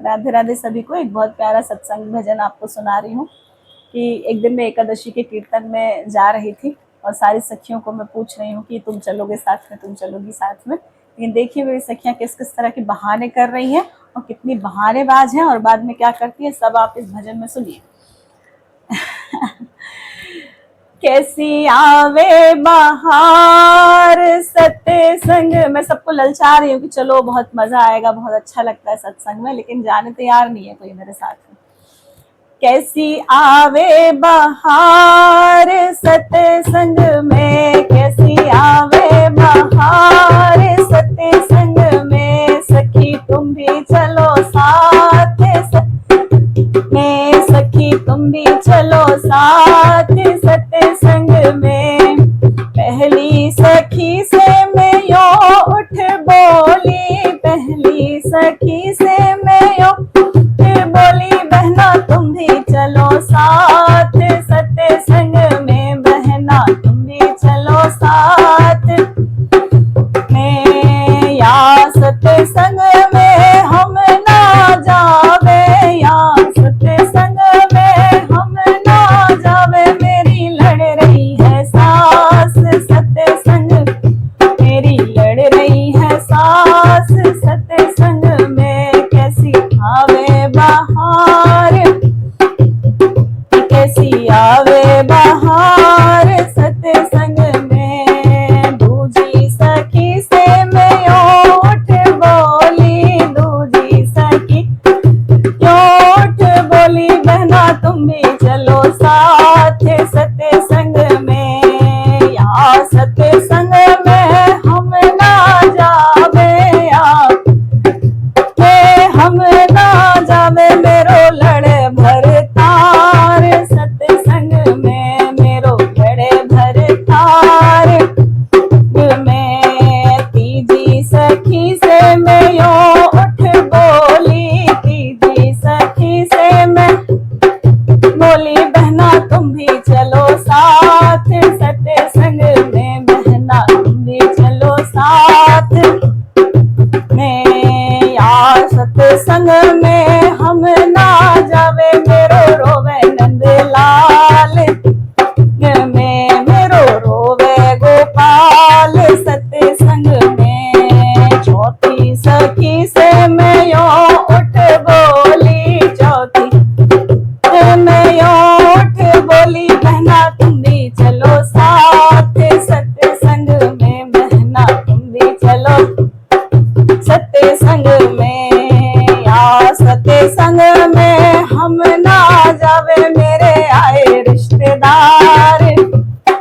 राधे राधे सभी को। एक बहुत प्यारा सत्संग भजन आपको सुना रही हूँ कि एक दिन मैं एकादशी के कीर्तन में जा रही थी और सारी सखियों को मैं पूछ रही हूँ कि तुम चलोगे साथ में, तुम चलोगी साथ में। लेकिन देखिए मेरी सखियाँ किस किस तरह के बहाने कर रही हैं और कितनी बहानेबाज हैं और बाद में क्या करती है, सब आप इस भजन में सुनिए। कैसी आवे बहार सत्संग, मैं सबको ललचा रही हूँ कि चलो बहुत मजा आएगा, बहुत अच्छा लगता है सत्संग में, लेकिन जाने तैयार नहीं है कोई मेरे साथ में। कैसी आवे बहार सत्संग में, कैसी आवे बहार सत्संग में, सखी तुम भी चलो साथ में, सखी तुम भी चलो साथ सत्संग में। पहली सखी से मैं यो उठ बोली, पहली सखी से मैं यो उठ बोली, बहना तुम भी चलो साथ सत्संग में, बहना तुम भी चलो साथ में। या सत्संग में हम ना जावे, या सत्संग में हम ना जावे, मेरी लड़ रही है सास सत्संग, मेरी लड़ रही है सास सत्संग में। कैसी आवे बहार, कैसी आवे बहार सत्संग में। दूजी सखी से मैं यो उठ बोली, दूजी सखी यो उठ बोली, बहना तुम भी चलो साथ सत्संग में। या सत्संग में हम ना जावे, या हम ना जावे, मेरो लड़े भर तार सत्संग में, मेरो लड़े भर तार में। तीजी सखी से मैं यो उठ बोली, तीजी सखी से मैं बोली, बहना तुम भी चलो साथ सत्संग में, बहना तुम भी चलो साथ में। या सत्संग में हम ना जावे, मेरो रोवे नंदलाल में, मेरो रोवे गोपाल सत्संग में। चौथी सखी से मैं यो उठ बोली, चौथी मैं यो उठ बोली, बहना तुम भी चलो साथ सत्संग में, बहना तुम भी चलो सत्संग में। या सत्संग में हम ना जावे, मेरे आए रिश्तेदार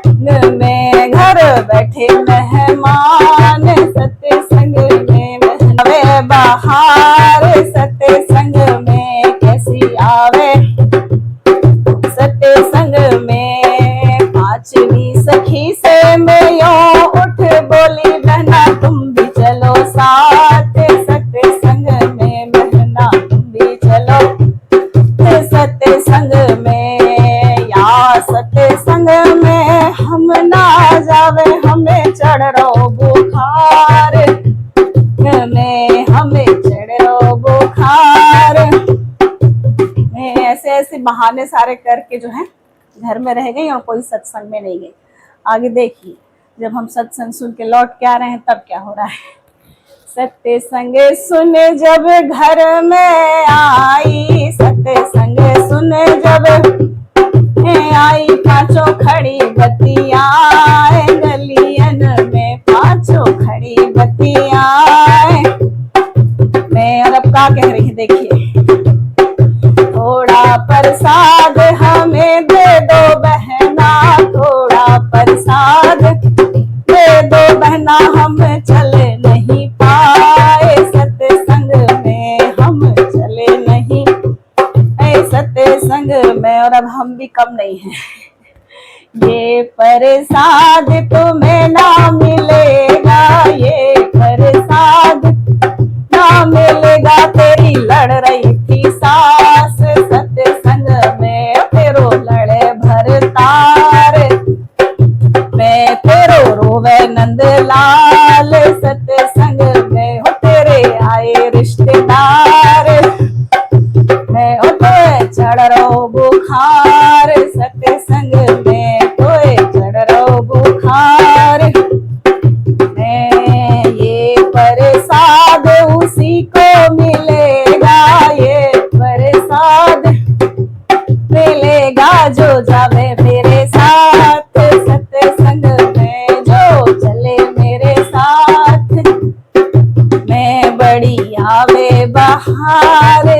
में, घर बैठे मेहमान सत्संग में, आवे बहार सत्संग में। कैसी आवे सत्संग में। पांचवी सखी से मैं यो उठ बोली, बहना तुम भी चलो साथ सत्संग में, बहना तुम भी चलो सत्संग में। या सत्संग में हम ना जावे, हमें चढ़ रो बुखार में, हमें चढ़ रो बुखार। ऐसे ऐसे बहाने सारे करके जो है घर में रह गई और कोई सत्संग में नहीं गई। आगे देखिए जब हम सत्संग सुन के लौट के आ रहे हैं तब क्या हो रहा है। सत्संग सुन जब घर में आई, सत्संग सुन जब आई, पांचों खड़ी बत्तियां गलियन में, पांचों खड़ी बत्तियां। मैं और अब क्या कह रही है देखिए। थोड़ा प्रसाद हमें दे दो बहना, थोड़ा प्रसाद दे दो बहना, हम चले नहीं पाए सत्संग में, हम चले नहीं सत्संग में। और अब हम भी कम नहीं हैं। ये प्रसाद तुम्हें ना मिलेगा, ये प्रसाद ना मिलेगा, तेरी लड़ रही थी सास सत्संग में, तेरो लड़े भर तार में, तेरो रोवे नंदलाल सत्संग में, हो तेरे आए रिश्तेदार चढ़ रो बुखार सत्संग में तोए चढ़ रो बुखार। ये प्रसाद उसी को मिलेगा, ये प्रसाद मिलेगा जो जावे मेरे साथ सत्संग में, जो चले मेरे साथ। मैं बड़ी आवे बहार